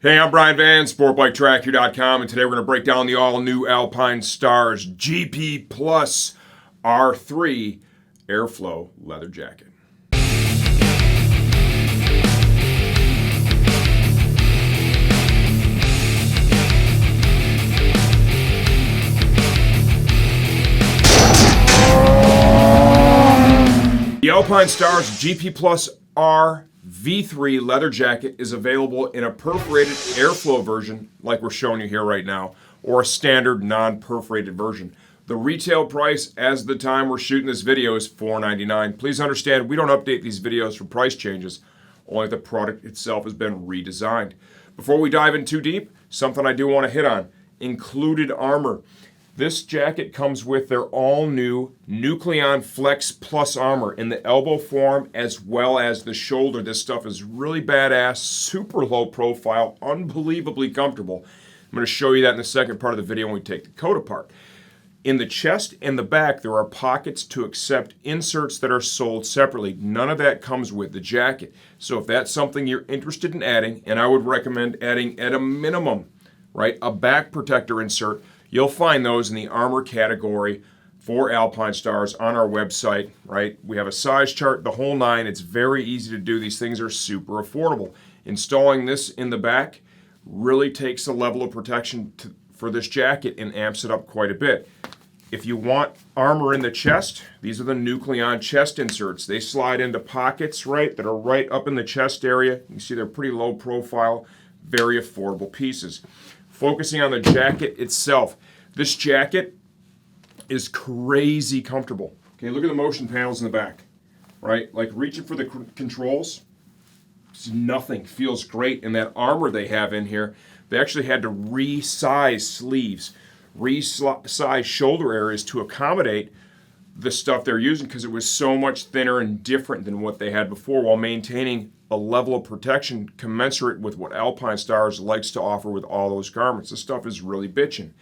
Hey, I'm Brian Van, SportbikeTracker.com, and today we're going to break down the all-new Alpinestars GP Plus R3 Airflow leather jacket. The Alpinestars GP Plus R V3 leather jacket is available in a perforated airflow version, like we're showing you here right now, or a standard non-perforated version. The retail price as of the time we're shooting this video is $4.99. Please understand, we don't update these videos for price changes, only the product itself has been redesigned. Before we dive in too deep, something I do want to hit on, included armor. This jacket comes with their all-new Nucleon Flex Plus armor in the elbow form as well as the shoulder. This stuff is really badass, super low profile, unbelievably comfortable. I'm going to show you that in the second part of the video when we take the coat apart. In the chest and the back, there are pockets to accept inserts that are sold separately. None of that comes with the jacket. So if that's something you're interested in adding, and I would recommend adding at a minimum, right, a back protector insert, you'll find those in the armor category for Alpinestars on our website, right? We have a size chart, the whole nine. It's very easy to do. These things are super affordable. Installing this in the back really takes the level of protection for this jacket and amps it up quite a bit. If you want armor in the chest, these are the Nucleon chest inserts. They slide into pockets, right, that are right up in the chest area. You can see they're pretty low profile, very affordable pieces. Focusing on the jacket itself, this jacket is crazy comfortable. Okay, look at the motion panels in the back, right? Like reaching for the controls, it's nothing, feels great. And that armor they have in here, they actually had to resize sleeves, resize shoulder areas to accommodate the stuff they're using because it was so much thinner and different than what they had before while maintaining a level of protection commensurate with what Alpinestars likes to offer with all those garments. This stuff is really bitchin'.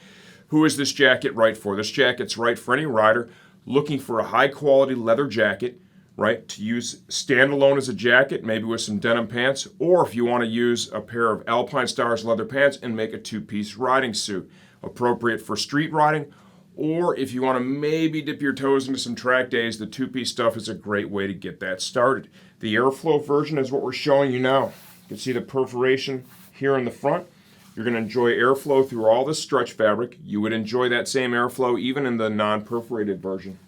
Who is this jacket right for? This jacket's right for any rider looking for a high quality leather jacket, right, to use standalone as a jacket, maybe with some denim pants, or if you want to use a pair of Alpinestars leather pants and make a two-piece riding suit, appropriate for street riding, or if you want to maybe dip your toes into some track days, the two-piece stuff is a great way to get that started. The airflow version is what we're showing you now. You can see the perforation here in the front. You're going to enjoy airflow through all this stretch fabric. You would enjoy that same airflow even in the non-perforated version.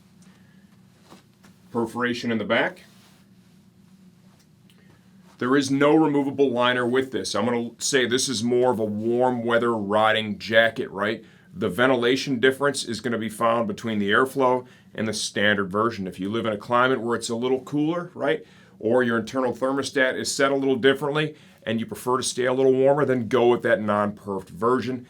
Perforation in the back. There is no removable liner with this. I'm going to say this is more of a warm weather riding jacket, right? The ventilation difference is going to be found between the airflow and the standard version. If you live in a climate where it's a little cooler, right, or your internal thermostat is set a little differently and you prefer to stay a little warmer, then go with that non-perfed version.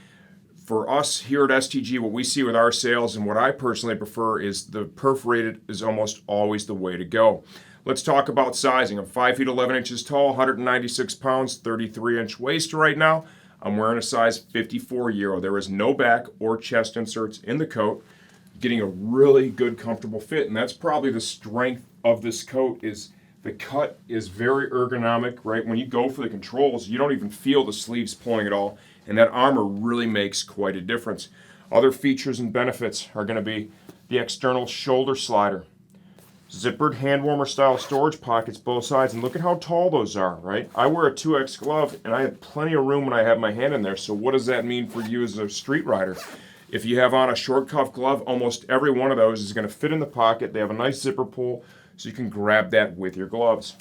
For us here at STG, what we see with our sales and what I personally prefer is the perforated is almost always the way to go. Let's talk about sizing. I'm 5 feet 11 inches tall, 196 pounds, 33-inch waist right now. I'm wearing a size 54 Euro. There is no back or chest inserts in the coat, getting a really good, comfortable fit. And that's probably the strength of this coat is the cut is very ergonomic, right? When you go for the controls, you don't even feel the sleeves pulling at all. And that armor really makes quite a difference. Other features and benefits are going to be the external shoulder slider, zippered hand warmer style storage pockets both sides, and look at how tall those are, right? I wear a 2X glove and I have plenty of room when I have my hand in there. So what does that mean for you as a street rider? If you have on a short cuff glove, almost every one of those is going to fit in the pocket. They have a nice zipper pull so you can grab that with your gloves.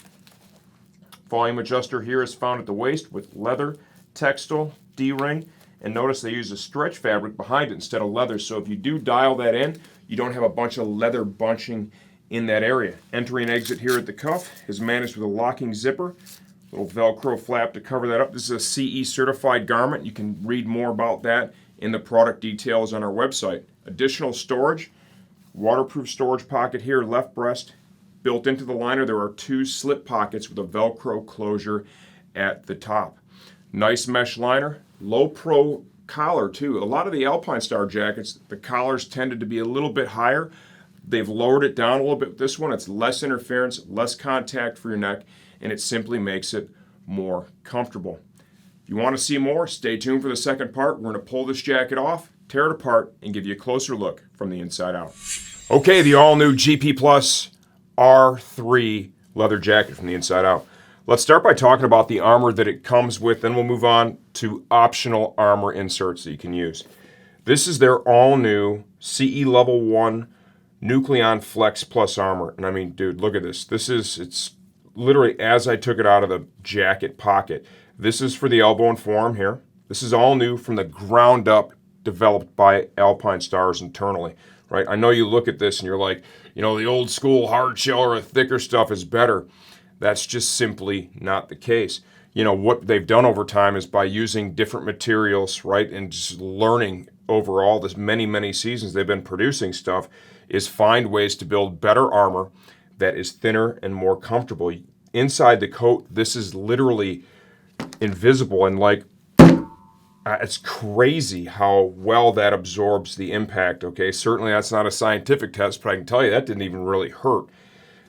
Volume adjuster here is found at the waist with leather, textile, D-ring, and notice they use a stretch fabric behind it instead of leather. So if you do dial that in, you don't have a bunch of leather bunching in that area. Entry and exit here at the cuff is managed with a locking zipper, little Velcro flap to cover that up. This is a CE certified garment. You can read more about that in the product details on our website. Additional storage, waterproof storage pocket here, left breast. Built into the liner, there are 2 slip pockets with a Velcro closure at the top. Nice mesh liner, low pro collar too. A lot of the Alpinestars jackets, the collars tended to be a little bit higher. They've lowered it down a little bit with this one. It's less interference, less contact for your neck, and it simply makes it more comfortable. If you want to see more, stay tuned for the second part. We're going to pull this jacket off, tear it apart, and give you a closer look from the inside out. Okay, the all-new GP Plus R3 leather jacket from the inside out. Let's start by talking about the armor that it comes with, then we'll move on to optional armor inserts that you can use. This is their all-new CE Level 1 Nucleon Flex Plus armor. And I mean, dude, look at this. It's literally as I took it out of the jacket pocket. This is for the elbow and forearm here. This is all new from the ground up, developed by Alpinestars internally, right? I know you look at this and you're like, you know, the old school hard shell or thicker stuff is better. That's just simply not the case. You know, what they've done over time is by using different materials, right, and just learning over all this many seasons they've been producing stuff, is find ways to build better armor that is thinner and more comfortable. Inside the coat, this is literally invisible, and like, it's crazy how well that absorbs the impact, okay? Certainly that's not a scientific test, but I can tell you that didn't even really hurt.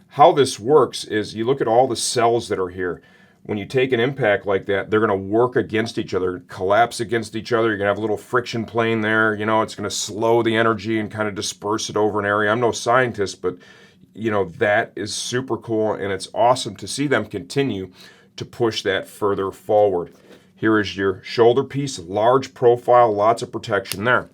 How this works is you look at all the cells that are here. When you take an impact like that, they're going to work against each other, collapse against each other. You're going to have a little friction plane there. You know, it's going to slow the energy and kind of disperse it over an area. I'm no scientist, but, you know, that is super cool, and it's awesome to see them continue to push that further forward. Here is your shoulder piece, large profile, lots of protection there.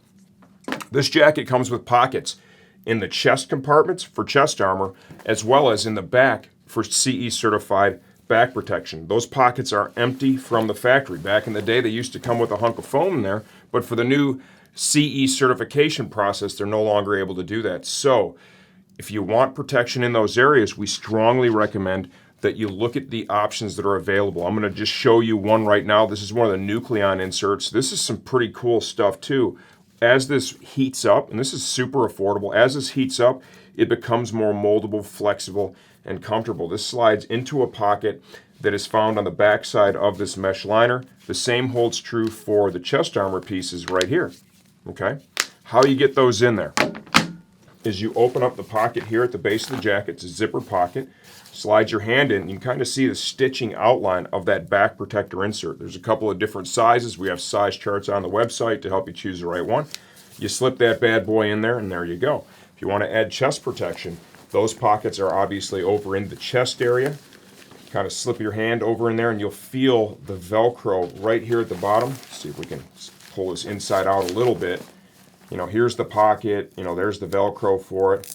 This jacket comes with pockets in the chest compartments for chest armor, as well as in the back for CE certified back protection. Those pockets are empty from the factory. Back in the day, they used to come with a hunk of foam in there, but for the new CE certification process, they're no longer able to do that. So if you want protection in those areas, we strongly recommend that you look at the options that are available. I'm going to just show you one right now. This is one of the Nucleon inserts. This is some pretty cool stuff too. As this heats up, and this is super affordable, as this heats up, it becomes more moldable, flexible, and comfortable. This slides into a pocket that is found on the back side of this mesh liner. The same holds true for the chest armor pieces right here, okay? How you get those in there is you open up the pocket here at the base of the jacket. It's a zipper pocket. Slide your hand in, and you can kind of see the stitching outline of that back protector insert. There's a couple of different sizes. We have size charts on the website to help you choose the right one. You slip that bad boy in there, and there you go. If you want to add chest protection, those pockets are obviously over in the chest area. Kind of slip your hand over in there, and you'll feel the Velcro right here at the bottom. Let's see if we can pull this inside out a little bit. You know, here's the pocket. You know, there's the Velcro for it.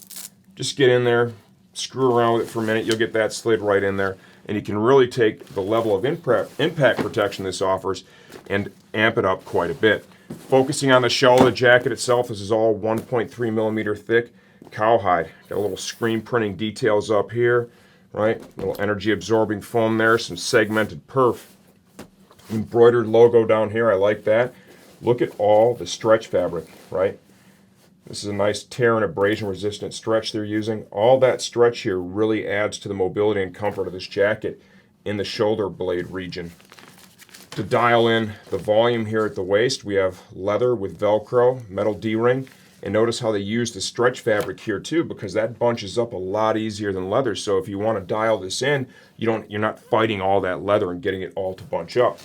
Just get in there, screw around with it for a minute. You'll get that slid right in there, and you can really take the level of impact protection this offers and amp it up quite a bit. Focusing on the shell of the jacket itself, this is all 1.3 millimeter thick cowhide. Got a little screen printing details up here, right? A little energy absorbing foam there, some segmented perf. Embroidered logo down here, I like that. Look at all the stretch fabric, right? This is a nice tear and abrasion resistant stretch they're using. All that stretch here really adds to the mobility and comfort of this jacket in the shoulder blade region. To dial in the volume here at the waist, we have leather with Velcro, metal D-ring, and notice how they use the stretch fabric here too, because that bunches up a lot easier than leather. So if you want to dial this in, you're not fighting all that leather and getting it all to bunch up.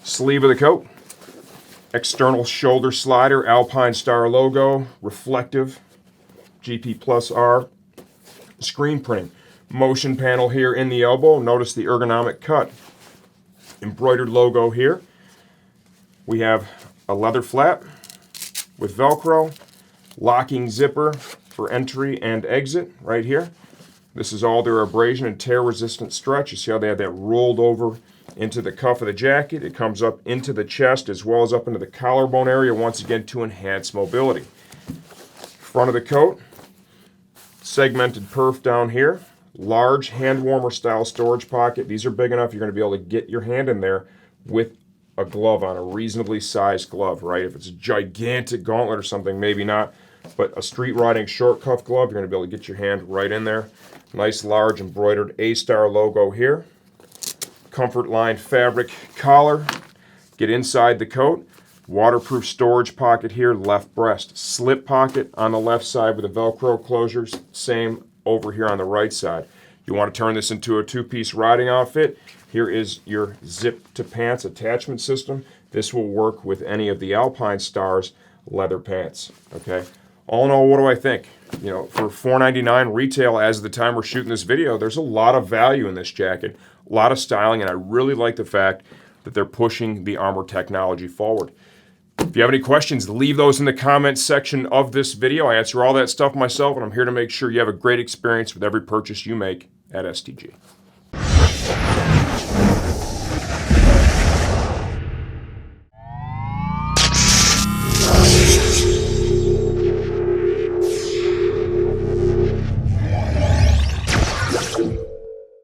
Sleeve of the coat. External shoulder slider, Alpinestars logo, reflective, GP Plus R, screen printing. Motion panel here in the elbow. Notice the ergonomic cut. Embroidered logo here. We have a leather flap with Velcro, locking zipper for entry and exit right here. This is all their abrasion and tear resistant stretch. You see how they have that rolled over into the cuff of the jacket. It comes up into the chest as well as up into the collarbone area, once again to enhance mobility. Front of the coat, segmented perf down here, large hand warmer style storage pocket. These are big enough you're going to be able to get your hand in there with a glove on, a reasonably sized glove, right? If it's a gigantic gauntlet or something, maybe not, but a street riding short cuff glove, you're going to be able to get your hand right in there. Nice large embroidered A-Star logo here. Comfort line fabric collar. Get inside the coat. Waterproof storage pocket here, left breast. Slip pocket on the left side with the Velcro closures. Same over here on the right side. You want to turn this into a two-piece riding outfit. Here is your zip to pants attachment system. This will work with any of the Alpinestars leather pants. Okay. All in all, what do I think? You know, for $4.99 retail as of the time we're shooting this video, there's a lot of value in this jacket, a lot of styling, and I really like the fact that they're pushing the armor technology forward. If you have any questions, leave those in the comments section of this video. I answer all that stuff myself, and I'm here to make sure you have a great experience with every purchase you make at STG.